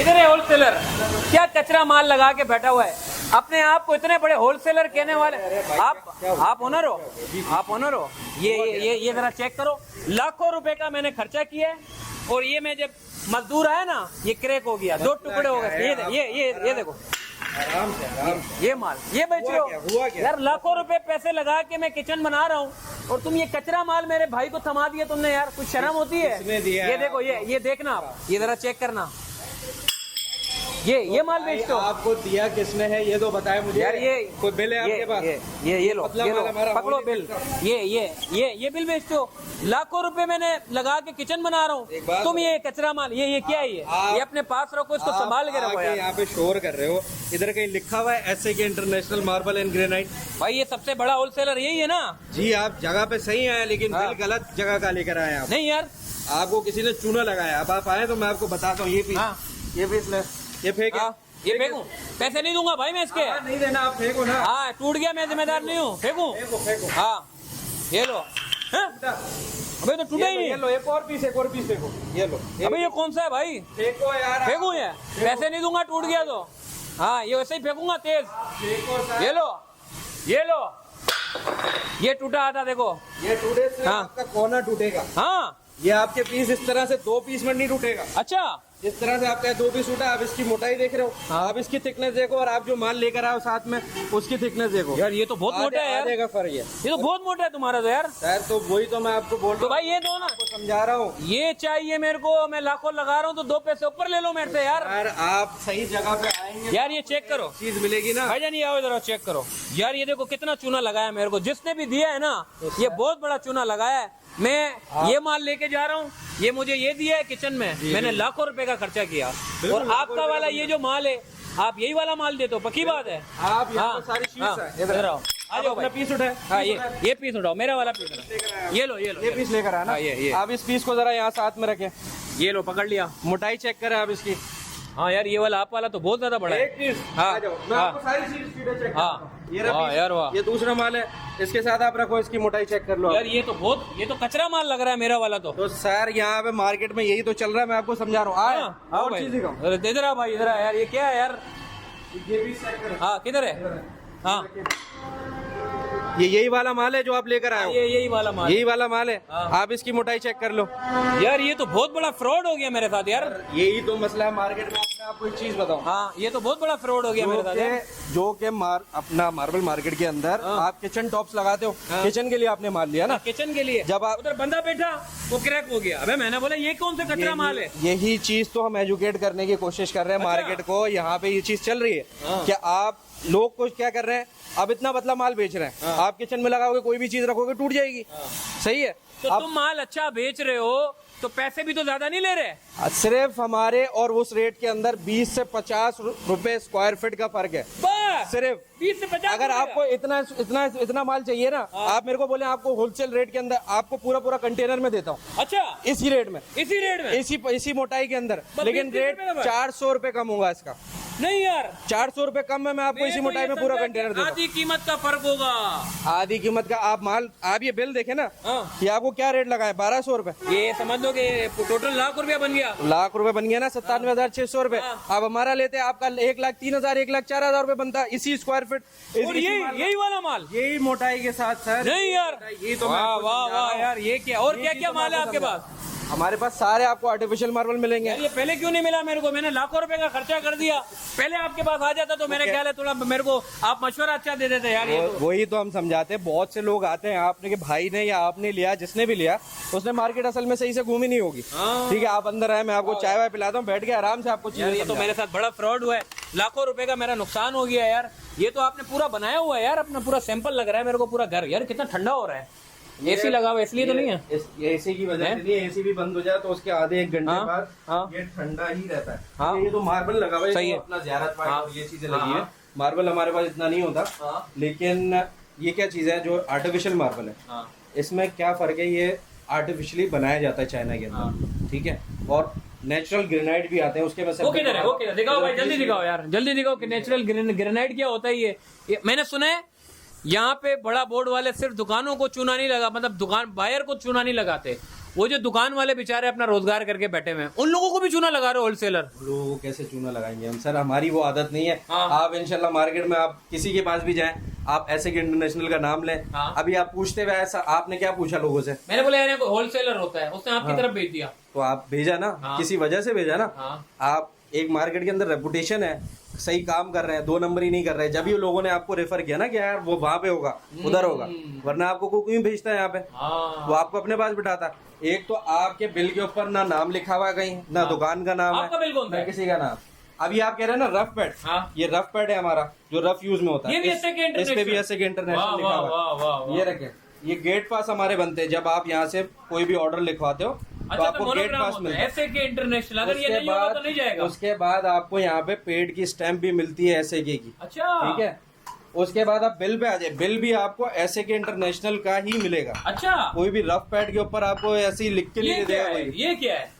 इधर है होलसेलर, क्या कचरा माल लगा के बैठा हुआ है। अपने आप को इतने बड़े होलसेलर कहने वाले आप ओनर हो, आप ओनर हो। ये जरा चेक करो, लाखों रुपए का मैंने खर्चा किया है और ये मैं जब मजदूर आया ना ये क्रैक हो गया, 2 टुकड़े हो गए। ये देखो आराम से ये माल ये बेच रहे हो यार, लाखों रुपए पैसे लगा के मैं किचन बना रहा हूँ और तुम ये कचरा माल मेरे भाई को थमा दिया तुमने यार, कुछ शर्म होती है? ये देखो ये देखना आप, ये जरा चेक करना, ये माल बेचते हो। आपको दिया किसने है ये तो बताए मुझे यार। ये कोई बिल है आपके पास? ये लो पकड़ो बिल। ये बिल बेचते हो, लाखों रुपए मैंने लगा के किचन बना रहा हूँ, तुम ये कचरा माल ये क्या है? ये अपने पास रखो, इसको संभाल के रखो यार। यहाँ पे शोर कर रहे हो, इधर कहीं लिखा हुआ है SK international marble and granite? भाई ये सबसे बड़ा होलसेलर यही है ना जी। आप जगह पे सही आए लेकिन बिल गलत जगह का लेकर आए आप। नहीं यार, आपको किसी ने चूना लगाया। अब आप आए तो मैं आपको बताता हूँ। ये पीस ले, ये फेंक, ये फेंकूं? पैसे नहीं दूंगा भाई मैं इसके। नहीं देना, आप फेंको ना। हाँ टूट गया, मैं जिम्मेदार नहीं हूँ, फेंकूं? हाँ ये लो। अबे तो टूटा ही नहीं। ये लो एक और पीस फेंको। ये लो। अबे ये कौन सा है भाई? फेंको यार। फेंकूं? ये पैसे नहीं दूंगा, टूट गया तो। हाँ ये वैसे ही फेंकूंगा तेज। ये लो ये टूटा आता देखो। ये टूटे से आपका कोना टूटेगा। हाँ ये आपके पीस इस तरह से 2 पीस में नहीं टूटेगा। अच्छा, इस तरह से आपका 2 पीस टूटा। आप इसकी मोटाई देख रहे हो, आप इसकी थिकनेस देखो और आप जो माल लेकर आओ साथ में उसकी थिकनेस देखो। यार ये तो बहुत मोटा है यार। आधे का फर्क है। ये तो बहुत मोटा है तुम्हारा तो यार। सर तो वही तो मैं आपको बोल रहा हूँ। तो भाई ये दो ना, आपको समझा रहा हूँ। ये चाहिए मेरे को, मैं लाखों लगा रहा हूँ तो 2 पैसे ऊपर ले लो मेरे से यार। यार आप सही जगह पे आएंगे यार ये चेक करो, चीज मिलेगी ना। भाईजान ये आओ इधर, चेक करो यार। ये देखो कितना चूना लगाया मेरे को, जिसने भी दिया है ना ये बहुत बड़ा चूना लगाया है। मैं ये माल लेके जा रहा हूँ, ये मुझे ये दिया है किचन में, मैंने लाखों रुपए का खर्चा किया। और आपका वाला ये जो माल है, आप यही वाला माल देते हो, पक्की बात है? आप यहाँ सारी चीज इधर आओ, आ जाओ अपना पीस उठाए। हाँ ये पीस उठाओ, मेरा वाला पीस उठाओ। ये लो ये पीस लेकर आना। ये आप इस पीस को जरा यहाँ साथ में रखें। ये लो पकड़ लिया। मोटाई चेक करें आप इसकी। हाँ यार ये वाला आप वाला तो बहुत ज्यादा बड़ा है। एक पीस। हाँ, आ जाओ, मैं आपको सारी चीजें चेक करता हूँ। ये रहा पीस। यार वाह, ये दूसरा माल है, इसके साथ आप रखो, इसकी मोटाई चेक कर लो। यार ये तो कचरा माल लग रहा है मेरा वाला तो सर यहाँ पे मार्केट में यही तो चल रहा है, मैं आपको समझा रहा हूँ। और चीज दिखाओ। इधर आ भाई, इधर आ यार। ये क्या है यार? ये भी चेक करो। हाँ किधर है? हाँ ये यही वाला माल है जो आप लेकर आए हो। यही वाला माल, यही वाला माल है। आप इसकी मोटाई चेक कर लो। यार ये तो बहुत बड़ा फ्रॉड हो गया मेरे साथ यार। यही तो मसला है मार्केट में। मैं आपको एक चीज बताऊं। हाँ ये तो बहुत बड़ा फ्रॉड हो गया मेरे साथ यार। जो के अपना मार्बल मार्केट के अंदर आप किचन टॉप्स लगाते हो, किचन के लिए आपने माल लिया ना। किचन के लिए जब आप उधर बंदा बैठा वो क्रैक हो गया। अबे मैंने बोला ये कौन सा कचरा माल है? यही चीज तो हम एजुकेट करने की कोशिश कर रहे हैं मार्केट को। यहाँ पे ये चीज चल रही है कि आप लोग को क्या कर रहे हैं, अब इतना पतला माल बेच रहे हैं। आप किचन में लगाओगे, कोई भी चीज रखोगे टूट जाएगी। सही है। तो तुम माल अच्छा बेच रहे हो तो पैसे भी तो ज्यादा नहीं ले रहे। सिर्फ हमारे और उस रेट के अंदर 20 से 50 रुपए स्क्वायर फीट का फर्क है। बस सिर्फ 20 से 50। अगर आपको इतना माल चाहिए ना, आप मेरे को बोले आपको होलसेल रेट के अंदर आपको पूरा कंटेनर में देता हूँ। अच्छा इसी रेट में, इसी मोटाई के अंदर, लेकिन रेट 400 रुपए कम होगा इसका। नहीं यार 400 रुपए कम में मैं आपको इसी मोटाई में पूरा कंटेनर देता हूँ। आधी कीमत का फर्क होगा। आधी कीमत का आप माल, आप ये बिल देखे ना कि आपको क्या रेट लगा है, 1200 रुपए। ये समझ लो कि टोटल लाख रुपया बन गया। लाख रुपए बन गया ना, 97,600 रुपए। आप हमारा लेते आपका 1,03,000 1,04,000 रुपए बनता इसी स्क्वायर फीट। और यही वाला माल, यही मोटाई के साथ सर। नहीं यार ये तो वाह वाह वाह यार। ये क्या और क्या क्या माल है आपके पास? हमारे पास सारे आपको आर्टिफिशियल मार्बल मिलेंगे। ये पहले क्यों नहीं मिला मेरे को? मैंने लाखों रुपए का खर्चा कर दिया, पहले आपके पास आ जाता तो मेरे ख्याल है थोड़ा मेरे को आप मशवरा अच्छा दे देते यार। ये तो वही तो हम समझाते हैं। बहुत से लोग आते हैं, आपने के भाई ने या आपने लिया, जिसने भी लिया उसने मार्केट असल में सही से घूमी नहीं होगी। ठीक है, आप अंदर आए, मैं आपको चाय वाय पिलाता हूँ, बैठ के आराम से आपको चीजें। ये तो मेरे साथ बड़ा फ्रॉड हुआ है, लाखों रुपए का मेरा नुकसान हो गया यार। ये तो आपने पूरा बनाया हुआ है यार, अपना पूरा सैंपल लग रहा है मेरे को पूरा घर। यार कितना ठंडा हो रहा है। एसी लगा हुआ इसलिए तो नहीं है? एसी की वजह से नहीं, एसी भी बंद हो जाए तो उसके आधे 1 घंटे बाद ये ठंडा ही रहता है। ये तो मार्बल लगा हुआ है, तो अपना ज़्यारत पॉइंट और ये चीजें लगी है। मार्बल हमारे पास इतना नहीं होता, लेकिन ये क्या चीज है जो आर्टिफिशियल मार्बल है, इसमें क्या फर्क है, ये आर्टिफिशियली बनाया जाता है चाइना के अंदर। ठीक है, और नेचुरल ग्रेनाइट भी आते हैं उसके वजह से। दिखाओ भाई, जल्दी दिखाओ यार, जल्दी दिखाओ कि नेचुरल ग्रेनाइट क्या होता है। ये मैंने सुना है यहाँ पे बड़ा बोर्ड वाले सिर्फ दुकानों को चूना नहीं लगा, मतलब दुकान बायर को चूना नहीं लगाते, वो जो दुकान वाले बेचारे अपना रोजगार करके बैठे हुए हैं, उन लोगों को भी चूना लगा रहे हो होलसेलर? लोगों को कैसे चूना लगाएंगे हम सर, हमारी वो आदत नहीं है। हाँ। आप इंशाल्लाह मार्केट में आप किसी के पास भी जाएं, आप ऐसे के इंटरनेशनल का नाम लें। हाँ। अभी आप पूछते हुए ऐसा आपने क्या पूछा लोगों से? मैंने बोला यार कोई होलसेलर होता है, उसने आपकी तरफ भेज दिया। तो आप भेजा ना, हाँ। किसी वजह से भेजा ना। हाँ। आप एक मार्केट के अंदर रेपुटेशन है, सही काम कर रहे हैं, 2 नंबर ही नहीं कर रहे हैं, जब भी लोगों ने आपको रेफर किया ना कि यार वो वहां पे होगा, उधर होगा, वरना आपको कोई क्यों भेजता है यहाँ पे? हाँ। वो आपको अपने पास बिठाता। एक तो आपके बिल के ऊपर ना नाम लिखा हुआ है कहीं, ना दुकान का नाम है, आपका बिल कौन सा ना है? किसी का नाम। अभी आप कह रहे हैं ना रफ पैड, हाँ। ये रफ पैड है हमारा जो रफ यूज में होता है। ये भी ऐसे के इस पे भी इंटरनेशनल? ऐसे के इंटरनेशनल वाह, लिखा वाह, हुआ वाह, वाह, है। वाह। ये रखे, ये गेट पास हमारे बनते हैं। जब आप यहाँ से कोई भी ऑर्डर लिखवाते हो तो अच्छा, तो आपको गेट मोनोग्राम पास होता मिलता है है। ऐसे के इंटरनेशनल, अगर ये नहीं होगा तो नहीं जाएगा। उसके बाद आपको यहाँ पे पेड की स्टैंप भी मिलती है ऐसे की। अच्छा, ठीक है, उसके बाद आप बिल पे आ जाए, बिल भी आपको ऐसे के इंटरनेशनल का ही मिलेगा। अच्छा, कोई भी रफ पैड के ऊपर आपको ऐसे ही लिख के ये नहीं क्या देगा है? कोई। ये क्या है?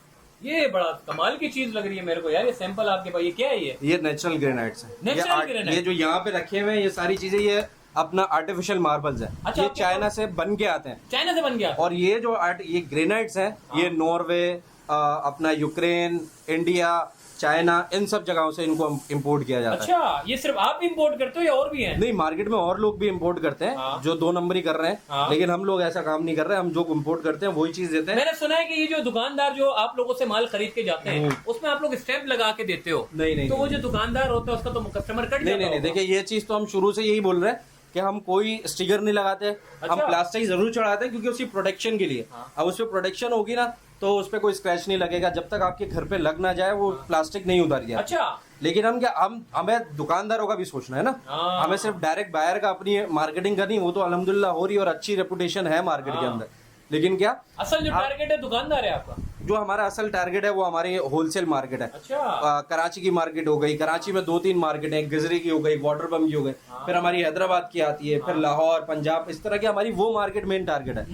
ये बड़ा कमाल की चीज लग रही है मेरे को यार, ये सैंपल आपके पास, ये क्या है? ये नेचुरल ग्रेनाइट्स है। Natural granite? ये जो यहाँ पे रखे हुए हैं ये सारी चीजें, ये अपना आर्टिफिशियल मार्बल्स है। अच्छा, ये आपके चाइना से बन के आते हैं। चाइना से बन गया? और ये जो ये ग्रेनाइट्स हैं, ये नॉर्वे, अपना यूक्रेन, इंडिया, चाइना, इन सब जगहों से इनको इंपोर्ट किया जाता है। अच्छा, ये सिर्फ आप इंपोर्ट करते हो या और भी हैं? नहीं, मार्केट में और लोग भी इंपोर्ट करते हैं। हाँ। जो 2 नंबर ही कर रहे हैं। हाँ। लेकिन हम लोग ऐसा काम नहीं कर रहे हैं, हम जो इंपोर्ट करते हैं वही चीज देते हैं। मैंने सुना है कि ये जो दुकानदार जो आप लोगों से माल खरीद के जाते हैं उसमें आप लोग स्टैंप लगा के देते हो। नहीं तो वो जो दुकानदार होता है उसका तो कस्टमर कट नहीं जाता नहीं नहीं, होगा। देखिए ये चीज तो हम शुरू से यही बोल रहे हैं कि हम कोई स्टिकर नहीं लगाते। हम अच्छा। प्लास्टिक जरूर चढ़ाते हैं क्योंकि उसकी प्रोटेक्शन के लिए। हाँ। अब उस पर प्रोटेक्शन होगी ना तो उस पर कोई स्क्रैच नहीं लगेगा, जब तक आपके घर पे लग ना जाए वो प्लास्टिक नहीं उतर गया। अच्छा, लेकिन हमें दुकानदारों का भी सोचना है ना। हाँ। हमें सिर्फ डायरेक्ट बायर का अपनी मार्केटिंग करनी, वो तो अल्हम्दुलिल्लाह हो रही है और अच्छी रेपुटेशन है मार्केट के हाँ। अंदर। लेकिन क्या असल जो टारगेट है दुकानदार है आपका? जो हमारा असल टारगेट है वो हमारी होलसेल मार्केट है। अच्छा, कराची की मार्केट हो गई, कराची में 2-3 मार्केट है, गिजरी की हो गई, वाटर बम की हो गई, फिर हमारी हैदराबाद की आती है, फिर लाहौर, पंजाब, इस तरह की हमारी वो मार्केट मेन टारगेट है।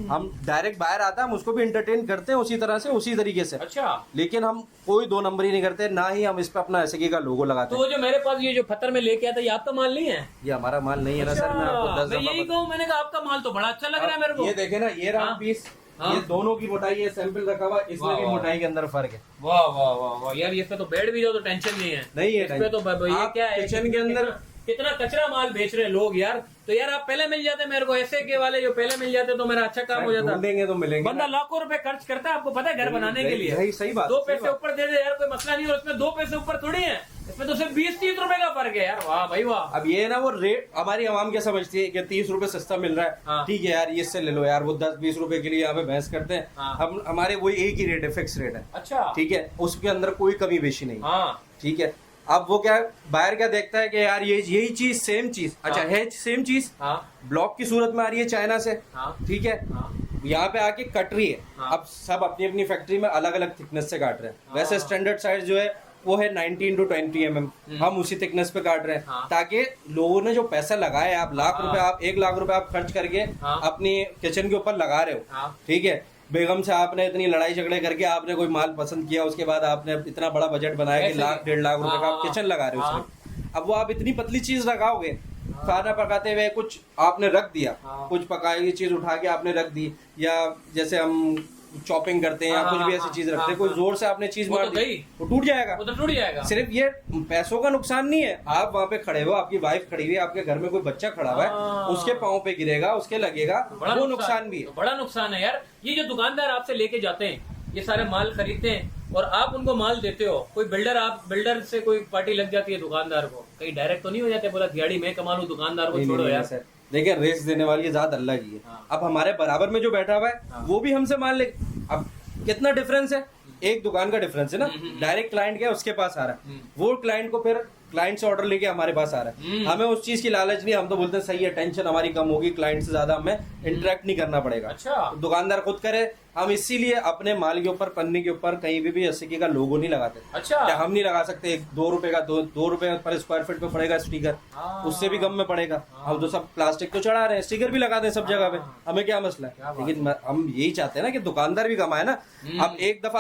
हम डायरेक्ट बाहर आता है, हम उसको भी एंटरटेन करते हैं उसी तरह से, उसी तरीके से। अच्छा, लेकिन हम कोई 2 नंबर ही नहीं करते, ना ही हम इस पे अपना ऐसे का लोगो लगाते तो हैं। वो जो मेरे पास ये जो पत्थर में लेके आता है ये आपका माल नहीं है? ये हमारा माल नहीं है ना सर, मैं आपको 10 मैं यही कहूँ, मैंने कहा आपका माल तो बड़ा अच्छा लग रहा है मेरे को। ये देखे ना, ये रहा हाँ। पीस, हाँ। ये दोनों की मोटाई, ये सैंपल रखा हुआ, इसमें भी वाह, मोटाई के अंदर फर्क है। वाह वाह वाह वाह यार, इस पे तो बेड भी जाओ तो टेंशन नहीं है। नहीं है इस पे तो ये आप क्या है, किचन के अंदर कितना कचरा माल बेच रहे हैं लोग यार। तो यार आप पहले मिल जाते मेरे को, ऐसे के वाले जो पहले मिल जाते तो मेरा अच्छा काम हो जाता। ढूंढेंगे तो मिलेंगे। बंदा लाखों रुपए खर्च करता है, आपको पता है, घर बनाने के लिए। यही सही बात, 2 सही पैसे बात। ऊपर दे दे यार, कोई मसला नहीं, और उसमें 2 पैसे ऊपर थोड़ी है, इसमें तो सिर्फ 20-30 रुपए का फर्क है यार। वाह भाई वाह। अब ये ना वो रेट हमारी आवाम क्या समझती है कि 30 रुपए सस्ता मिल रहा है, हाँ। ठीक है यार ये इससे ले लो यार, वो 10-20 रुपए के लिए यहाँ पे बहस करते हैं। हाँ। हम हमारे वही एक ही रेट है, फिक्स रेट है। अच्छा, ठीक है, उसके अंदर कोई कमी बेशी नहीं। हाँ, ठीक है, अब वो क्या बाहर क्या देखता है कि यार ये यही चीज सेम चीज, अच्छा है सेम चीज, हाँ, ब्लॉक की सूरत में आ रही है चाइना से, हाँ, ठीक है, हाँ, यहाँ पे आके कट रही है। हाँ। अब सब अपनी अपनी फैक्ट्री में अलग अलग थिकनेस से काट रहे हैं। हाँ। वैसे स्टैंडर्ड साइज जो है वो है 19 to 20 mm, हम उसी थिकनेस पे काट रहे हैं। हाँ। ताकि लोगों ने जो पैसा लगाया है, आप लाख हाँ। रुपए, आप 1 लाख रुपए आप खर्च करके हाँ। अपनी किचन के ऊपर लगा रहे हो, हाँ। ठीक है, बेगम से आपने इतनी लड़ाई झगड़े करके आपने कोई माल पसंद किया, उसके बाद आपने इतना बड़ा बजट बनाया कि ऐसे लाख 1.5 लाख रुपए का आप हाँ। किचन लगा रहे हो हाँ। उसमें। अब वो आप इतनी पतली चीज लगाओगे, खाना पकाते हुए कुछ आपने रख दिया, हाँ। कुछ पकाई हुई चीज उठा के आपने रख दी, या जैसे हम चॉपिंग करते हैं या हाँ, कुछ भी हाँ, ऐसी चीज रखते हाँ, हैं, कोई हाँ। जोर से आपने चीज वो मार तो दी, गई। वो टूट जाएगा। वो तो टूट जाएगा। सिर्फ ये पैसों का नुकसान नहीं है, आप वहाँ पे खड़े हो, आपकी वाइफ खड़ी हुई है, आपके घर में कोई बच्चा खड़ा हुआ है, हाँ। उसके पाँव पे गिरेगा, उसके लगेगा, बड़ा वो नुकसान भी है। तो बड़ा नुकसान है यार। ये जो दुकानदार आपसे लेके जाते हैं, ये सारे माल खरीदते हैं और आप उनको माल देते हो, कोई बिल्डर से कोई पार्टी लग जाती है दुकानदार को, कहीं डायरेक्ट तो नहीं हो जाते, बोला दिहाड़ी मैं कमा लूं, दुकानदार को नहीं, छोड़ो नहीं, यार। सर देखिए, रेस देने वाली जात अल्लाह की है। हाँ। अब हमारे बराबर में जो बैठा हुआ है, हाँ। वो भी हमसे माल ले, अब कितना डिफरेंस है, एक दुकान का डिफरेंस है ना। डायरेक्ट क्लाइंट क्या है, उसके पास आ रहा है, वो क्लाइंट को फिर क्लाइंट से ऑर्डर लेके हमारे पास आ रहा है। हमें उस चीज की लालच नहीं, हम तो बोलते हैं सही है, टेंशन हमारी कम होगी, क्लाइंट से ज्यादा हमें इंटरेक्ट नहीं करना पड़ेगा। अच्छा, दुकानदार खुद करे, हम इसीलिए अपने माल के ऊपर, पन्नी के ऊपर कहीं भी अस्सी का लोगो नहीं लगाते। अच्छा, क्या हम नहीं लगा सकते? 2 रुपए का 2 रुपए पर स्क्वायर फीट पे पड़ेगा स्टिकर, हाँ। उससे भी कम में पड़ेगा। हम तो सब प्लास्टिक तो चढ़ा रहे हैं, स्टिकर भी लगा दें सब जगह पे, हमें क्या मसला है? लेकिन हम यही चाहते हैं ना कि दुकानदार भी कमाए ना। अब एक दफा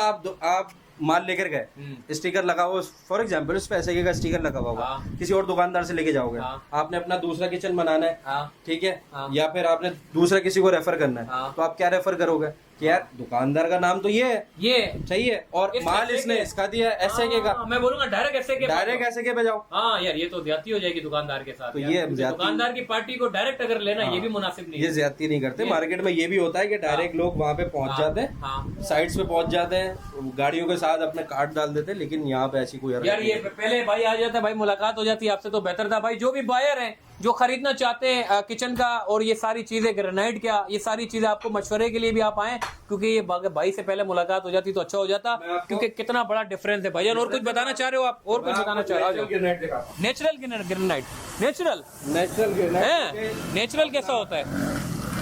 आप माल लेकर गए, स्टिकर लगाओ, फॉर एग्जाम्पल उस पैसे का स्टिकर लगा हुआ होगा, हाँ। किसी और दुकानदार से लेके जाओगे, हाँ। आपने अपना दूसरा किचन बनाना है, हाँ, ठीक है, हाँ। या फिर आपने दूसरा किसी को रेफर करना है, हाँ। तो आप क्या रेफर करोगे? कि यार दुकानदार का नाम तो ये है, ये चाहिए, और इस माल SK इसने के। इसका दिया SK का, मैं बोलूंगा डायरेक्ट SK डायरेक्ट SK पे जाओ। हाँ यार, ये तो ज्यादती हो जाएगी दुकानदार के साथ तो यार, ये क्योंकि ज्यादती- दुकानदार की पार्टी को डायरेक्ट अगर लेना हाँ। ये भी मुनासिब नहीं ये है। ज्यादती नहीं करते, मार्केट में ये भी होता है कि डायरेक्ट लोग वहाँ पे पहुंच जाते हैं, हाँ। साइट्स पे पहुंच जाते हैं, गाड़ियों के साथ अपने कार्ड डाल देते हैं, लेकिन यहाँ पे ऐसी कोई हरकत यार नहीं ये है। पहले भाई आ जाता, भाई मुलाकात हो जाती आपसे तो बेहतर था भाई। जो भी बायर हैं जो खरीदना चाहते हैं किचन का और ये सारी चीजें, ग्रेनाइट क्या, ये सारी चीजें आपको मशवरे के लिए भी आप आए, क्योंकि ये भाई से पहले मुलाकात हो जाती तो अच्छा हो जाता, क्योंकि कितना बड़ा डिफरेंस है भाईजान। और कुछ बताना चाह रहे हो आप? और कुछ बताना चाह रहे हो? ग्रेनाइट दिखाता हूं। Natural granite, natural natural granite है, नेचुरल कैसा होता है?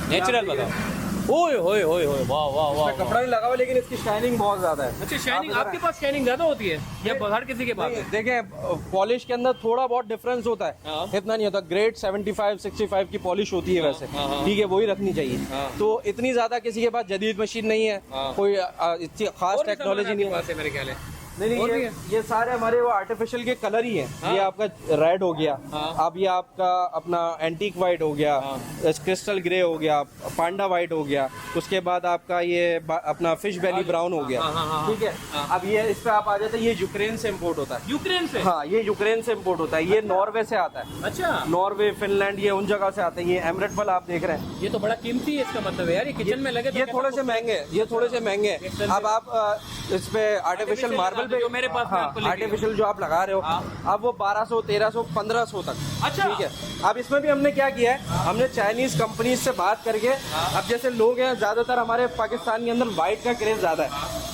नेचुरल बताओ। ओए होए होए होए, वाह वाह वाह। कपड़ा नहीं लगा हुआ, लेकिन इसकी शाइनिंग बहुत ज्यादा है। अच्छा, शाइनिंग आपके पास शाइनिंग ज्यादा होती है या हर किसी के पास है? देखें, पॉलिश के अंदर थोड़ा बहुत डिफरेंस होता है, हाँ। इतना नहीं होता। ग्रेड 75 65 की पॉलिश होती है वैसे, हाँ। ठीक है, वही रखनी चाहिए। हाँ। तो इतनी ज्यादा किसी के पास जदीद मशीन नहीं है, हाँ। कोई इतनी खास टेक्नोलॉजी नहीं है। मेरे ख्याल है। नहीं और भी ये सारे हमारे वो आर्टिफिशियल के कलर ही हैं। हाँ। ये आपका रेड हो गया, हाँ। अब ये आपका अपना एंटीक वाइट हो गया, क्रिस्टल ग्रे हो गया, पांडा वाइट हो गया, उसके बाद आपका ये अपना फिश बेली ब्राउन हो गया, हाँ। ठीक है। अब ये इस पे आप आ जाते हैं, ये यूक्रेन से इम्पोर्ट होता है। यूक्रेन से? हाँ, ये यूक्रेन से इम्पोर्ट होता है, ये नॉर्वे से आता है। अच्छा, नॉर्वे, फिनलैंड, ये उन जगह से आते हैं। ये एमरेट बल आप देख रहे हैं, ये तो बड़ा कीमती है, इसका मतलब है यार। ये किचन में लगे तो ये कैसा थोड़े से महंगे हैं, ये थोड़े से महंगे हैं। एकदम अब आप इस पे आर्टिफिशियल मार्बल पे, जो मेरे पास मैं आपको लेके आर्टिफिशियल जो आप लगा रहे हो, हाँ। अब वो 1200 1300 1500 तक। अच्छा। ठीक है। अब इसमें भी हमने क्या किया है, हमने चाइनीज कंपनीज से बात करके, अब जैसे लोग हैं ज्यादातर हमारे पाकिस्तान के अंदर व्हाइट का क्रेज ज्यादा है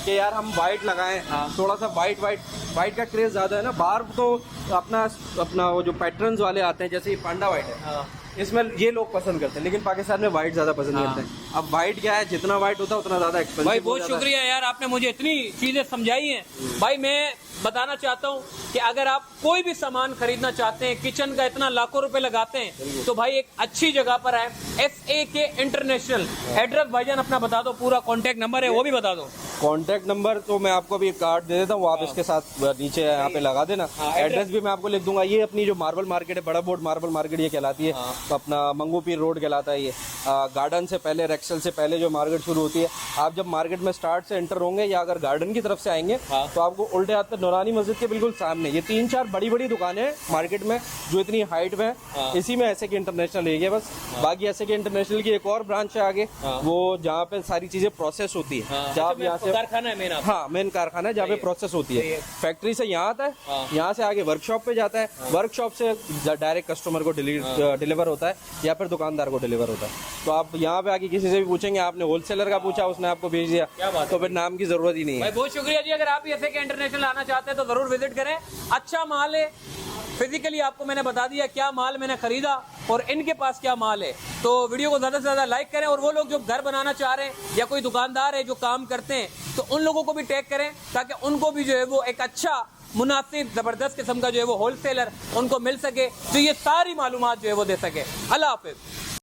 कि यार हम व्हाइट लगाएं, थोड़ा सा व्हाइट का क्रेज ज्यादा है ना। बाहर तो अपना वो जो पैटर्न्स वाले आते हैं, जैसे ये पांडा व्हाइट है, इसमें ये लोग पसंद करते हैं, लेकिन पाकिस्तान में व्हाइट ज्यादा पसंद करते हैं। अब व्हाइट क्या है, जितना व्हाइट होता है उतना ज्यादा एक्सपेंसिव भाई बहुत शुक्रिया यार, आपने मुझे इतनी चीजें समझाई हैं। भाई मैं बताना चाहता हूँ कि अगर आप कोई भी सामान खरीदना चाहते हैं, किचन का इतना लाखों रुपए लगाते हैं, तो भाई एक अच्छी जगह पर आए, SK इंटरनेशनल। एड्रेस भाईजान अपना बता दो, पूरा कॉन्टेक्ट नंबर है वो भी बता दो। कॉन्टैक्ट नंबर तो मैं आपको अभी कार्ड दे देता हूँ, आप इसके साथ नीचे यहाँ पे लगा देना। एड्रेस भी मैं आपको लिख दूंगा। ये अपनी जो मार्बल मार्केट है, बड़ा बोर्ड मार्बल मार्केट ये कहलाती है, अपना मंगू पीर रोड कहलाता है। ये गार्डन से पहले, रेक्सल से पहले जो मार्केट शुरू होती है। आप जब मार्केट में स्टार्ट से एंटर होंगे या अगर गार्डन की तरफ से आएंगे तो आपको उल्टे हाथ पे नूरानी मस्जिद के बिल्कुल सामने ये 3-4 बड़ी बड़ी दुकानें हैं मार्केट में जो इतनी हाइट में है। इसी में SK इंटरनेशनल है बस। बाकी SK इंटरनेशनल की एक और ब्रांच है आगे, वो जहाँ पे सारी चीजें प्रोसेस होती है, जहाँ यहाँ से कारखाना है मेरा। हाँ, मेन कारखाना है जहाँ पे प्रोसेस होती है। फैक्ट्री से यहाँ आता है, यहाँ से आगे वर्कशॉप पे जाता है, वर्कशॉप से डायरेक्ट कस्टमर को डिलीवर होता है या फिर दुकानदार को डिलीवर होता है। तो आप यहाँ पे आके किसी से भी पूछेंगे, आपने होलसेलर का पूछा, उसने आपको भेज दिया, तो फिर नाम की जरूरत ही नहीं भाई है। बहुत शुक्रिया जी। अगर आप SK इंटरनेशनल आना चाहते हैं तो जरूर विजिट करें। अच्छा माल है, फिजिकली आपको मैंने बता दिया क्या माल मैंने खरीदा और इनके पास क्या माल है। तो वीडियो को ज़्यादा से ज़्यादा लाइक करें, और वो लोग जो घर बनाना चाह रहे हैं या कोई दुकानदार है जो काम करते हैं, तो उन लोगों को भी टैग करें ताकि उनको भी जो है वो एक अच्छा मुनासिब ज़बरदस्त किस्म का जो है वो होलसेलर उनको मिल सके, जो ये सारी मालूमात जो है वो दे सके। अल्लाह हाफिज़।